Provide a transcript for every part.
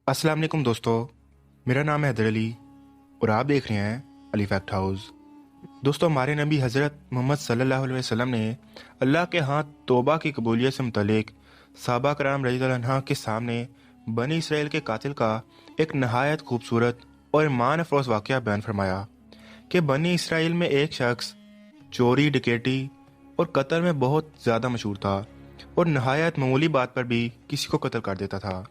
अस्सलाम वालेकुम दोस्तों, मेरा नाम है हैदर अली और आप देख रहे हैं अली फैक्ट हाउस। दोस्तों, हमारे नबी हज़रत मोहम्मद सल्लल्लाहु अलैहि वसल्लम ने अल्लाह के हाथ तौबा की कबूलियत से मुतल्लिक सहाबा कराम रज़ियल्लाहु अन्हुम के सामने बनी इसराइल के कातिल का एक नहायत खूबसूरत और ईमान अफरोज़ वाक़या बयान फरमाया कि बनी इसराइल में एक शख्स चोरी, डकैती और कत्ल में बहुत ज़्यादा मशहूर था और नहायत मामूली बात पर भी किसी को कत्ल कर देता था।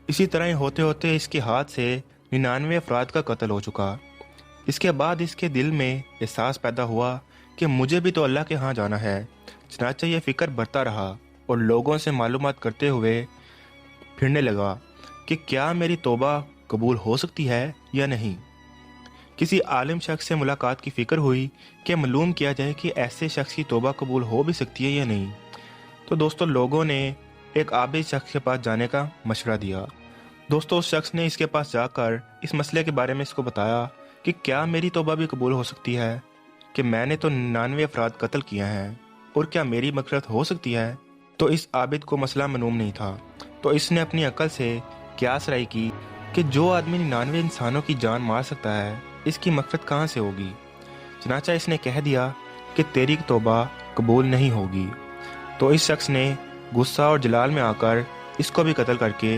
इसी तरह ही होते होते इसके हाथ से 99 अफराद का कत्ल हो चुका। इसके बाद इसके दिल में एहसास पैदा हुआ कि मुझे भी तो अल्लाह के यहाँ जाना है। चनाचा ये फ़िक्र बढ़ता रहा और लोगों से मालूमात करते हुए फिरने लगा कि क्या मेरी तौबा कबूल हो सकती है या नहीं। किसी आलिम शख्स से मुलाकात की फ़िक्र हुई कि मालूम किया जाए कि ऐसे शख्स की तौबा कबूल हो भी सकती है या नहीं। तो दोस्तों, लोगों ने एक आबिद शख्स के पास जाने का मशवरा दिया। दोस्तों, उस शख्स ने इसके पास जाकर इस मसले के बारे में इसको बताया कि क्या मेरी तौबा भी कबूल हो सकती है, कि मैंने तो 99 अफराद कत्ल किए हैं और क्या मेरी मग़फ़िरत हो सकती है। तो इस आबिद को मसला मालूम नहीं था, तो इसने अपनी अकल से क़यास राय की कि जो आदमी 99 इंसानों की जान मार सकता है, इसकी मग़फ़िरत कहाँ से होगी। चनाचा इसने कह दिया कि तेरी तौबा कबूल नहीं होगी। तो इस शख्स ने गुस्सा और जलाल में आकर इसको भी कत्ल करके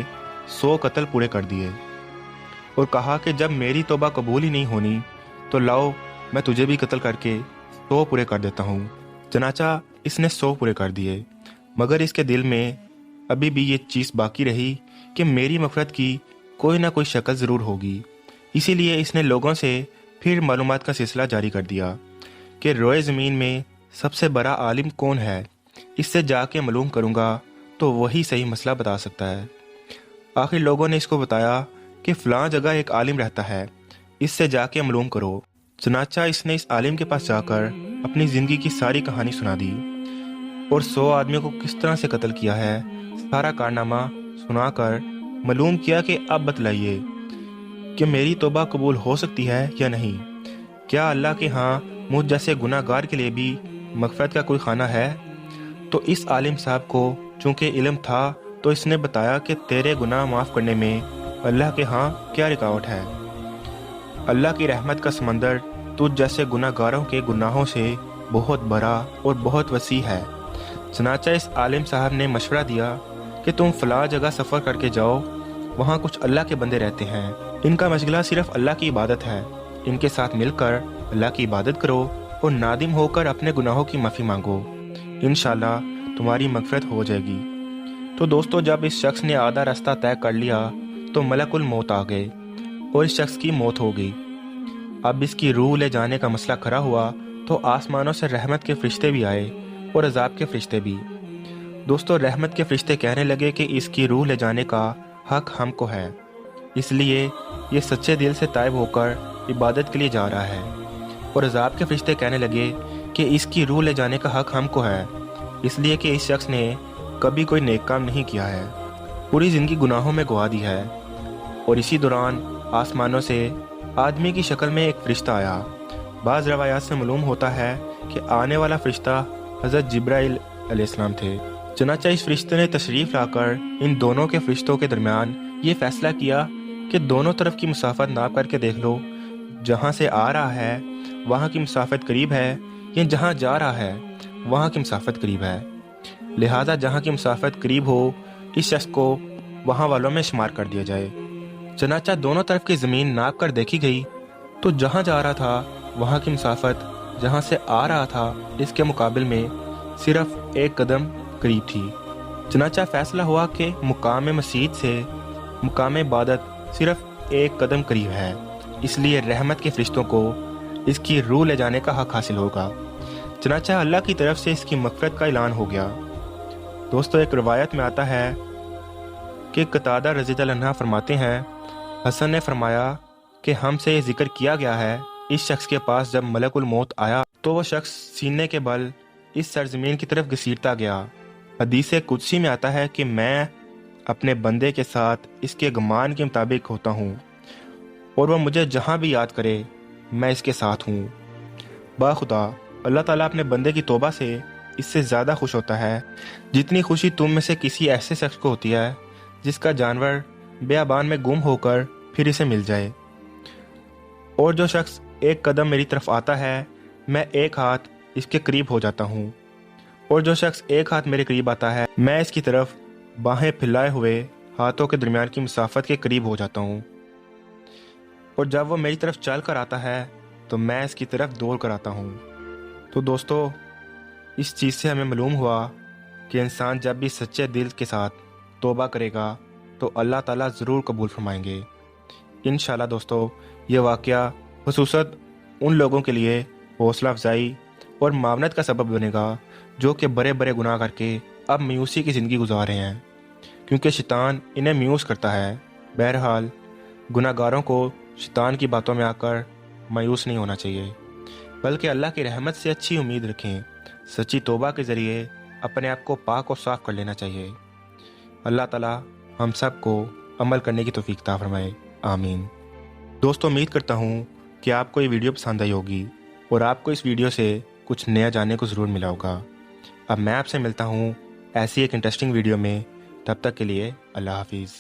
100 कत्ल पूरे कर दिए और कहा कि जब मेरी तौबा कबूल ही नहीं होनी तो लाओ मैं तुझे भी कत्ल करके 100 पूरे कर देता हूँ। चनाचा इसने 100 पूरे कर दिए, मगर इसके दिल में अभी भी ये चीज़ बाकी रही कि मेरी मग़फ़िरत की कोई ना कोई शक्ल ज़रूर होगी। इसीलिए इसने लोगों से फिर मालूमात का सिलसिला जारी कर दिया कि रोए ज़मीन में सबसे बड़ा आलिम कौन है, इससे जाके मालूम करूँगा तो वही सही मसला बता सकता है। आखिर लोगों ने इसको बताया कि फ़लाँ जगह एक आलिम रहता है, इससे जाके मालूम करो। चनाचा इसने इस आलिम के पास जाकर अपनी ज़िंदगी की सारी कहानी सुना दी और 100 आदमियों को किस तरह से कत्ल किया है, सारा कारनामा सुनाकर मालूम किया कि अब बतलाइए कि मेरी तौबा कबूल हो सकती है या नहीं। क्या अल्लाह के यहाँ मुझ जैसे गुनाहगार के लिए भी मग़फ़िरत का कोई खाना है। तो इस आलिम साहब को चूँकि इल्म था तो इसने बताया कि तेरे गुनाह माफ़ करने में अल्लाह के यहाँ क्या रुकावट है। अल्लाह की रहमत का समंदर तुझ जैसे गुनाहगारों के गुनाहों से बहुत बड़ा और बहुत वसी है। चनाचा इस आलिम साहब ने मशवरा दिया कि तुम फ़लाँ जगह सफ़र करके जाओ, वहाँ कुछ अल्लाह के बंदे रहते हैं, इनका मशगला सिर्फ़ अल्लाह की इबादत है। इनके साथ मिलकर अल्लाह की इबादत करो और नादिम होकर अपने गुनाहों की माफ़ी मांगो, इंशाअल्लाह तुम्हारी मग़फ़िरत हो जाएगी। तो दोस्तों, जब इस शख्स ने आधा रास्ता तय कर लिया तो मलकुल मौत आ गए और इस शख्स की मौत हो गई। अब इसकी रूह ले जाने का मसला खड़ा हुआ तो आसमानों से रहमत के फ़रिश्ते भी आए और अज़ाब के फ़रिश्ते भी। दोस्तों, रहमत के फ़रिश्ते कहने लगे कि इसकी रूह ले जाने का हक़ हमको है, इसलिए ये सच्चे दिल से ताइब होकर इबादत के लिए जा रहा है। और अज़ाब के फ़रिश्ते कहने लगे कि इसकी रूह ले जाने का हक़ हमको है, इसलिए कि इस शख्स ने कभी कोई नेक काम नहीं किया है, पूरी ज़िंदगी गुनाहों में गवा दी है। और इसी दौरान आसमानों से आदमी की शक्ल में एक फ़रिश्ता आया। बाज़ रवायात से मालूम होता है कि आने वाला फ़रिश्ता हज़रत जिब्राइल अलैहिस्सलाम थे। चनाचा इस फ़रिश्ते ने तशरीफ़ लाकर इन दोनों के फ़रिश्तों के दरमियान ये फ़ैसला किया कि दोनों तरफ की मुसाफ़त नाप करके देख लो, जहाँ से आ रहा है वहाँ की मुसाफ़त करीब है या जहाँ जा रहा है वहाँ की मुसाफ़त करीब है। लिहाजा जहाँ की मुसाफ़त करीब हो, इस शख्स को वहाँ वालों में शुमार कर दिया जाए। चनाचा दोनों तरफ की ज़मीन नाप कर देखी गई तो जहाँ जा रहा था वहाँ की मुसाफ़त जहाँ से आ रहा था इसके मुकाबिल में सिर्फ़ एक कदम करीब थी। चनाचा फ़ैसला हुआ कि मुकाम मस्जिद से मुकाम इबादत सिर्फ़ एक कदम करीब है, इसलिए रहमत के फ़रिश्तों को इसकी रूह ले जाने का हक़ हासिल होगा। चनाचा अल्लाह की तरफ से इसकी मग़फ़िरत का ऐलान हो गया। दोस्तों, एक रवायत में आता है कि कतादा रज़ियल्लाहु अन्हु फरमाते हैं, हसन ने फरमाया कि हमसे ये ज़िक्र किया गया है, इस शख्स के पास जब मलकुल मौत आया तो वह शख्स सीने के बल इस सरज़मीन की तरफ घसीटता गया। हदीस कुदसी में आता है कि मैं अपने बंदे के साथ इसके गुमान के मुताबिक होता हूँ और वह मुझे जहाँ भी याद करे मैं इसके साथ हूँ। बाखुदा अल्लाह ताला अपने बंदे की तौबा से इससे ज़्यादा खुश होता है जितनी खुशी तुम में से किसी ऐसे शख्स को होती है जिसका जानवर बेआबान में गुम होकर फिर इसे मिल जाए। और जो शख्स एक कदम मेरी तरफ आता है, मैं एक हाथ इसके करीब हो जाता हूँ। और जो शख्स एक हाथ मेरे करीब आता है, मैं इसकी तरफ बाहें फैलाए हुए हाथों के दरमियान की मुसाफत के करीब हो जाता हूँ। और जब वो मेरी तरफ चल कर आता है तो मैं इसकी तरफ दौड़ कर आता हूँ। तो दोस्तों, इस चीज़ से हमें मालूम हुआ कि इंसान जब भी सच्चे दिल के साथ तौबा करेगा तो अल्लाह ताला ज़रूर कबूल फरमाएंगे इंशाल्लाह। दोस्तों, ये वाक़या खुसूसन उन लोगों के लिए हौसला अफजाई और मावनत का सबब बनेगा जो कि बड़े बड़े गुनाह करके अब मायूसी की ज़िंदगी गुजार रहे हैं, क्योंकि शैतान इन्हें मायूस करता है। बहरहाल, गुनाहगारों को शैतान की बातों में आकर मायूस नहीं होना चाहिए, बल्कि अल्लाह की रहमत से अच्छी उम्मीद रखें। सच्ची तौबा के ज़रिए अपने आप को पाक और साफ़ कर लेना चाहिए। अल्लाह ताला हम सब को अमल करने की तौफीक अता फरमाए, आमीन। दोस्तों, उम्मीद करता हूँ कि आपको ये वीडियो पसंद आई होगी और आपको इस वीडियो से कुछ नया जानने को ज़रूर मिला होगा। अब मैं आपसे मिलता हूँ ऐसी एक इंटरेस्टिंग वीडियो में। तब तक के लिए अल्लाह हाफिज़।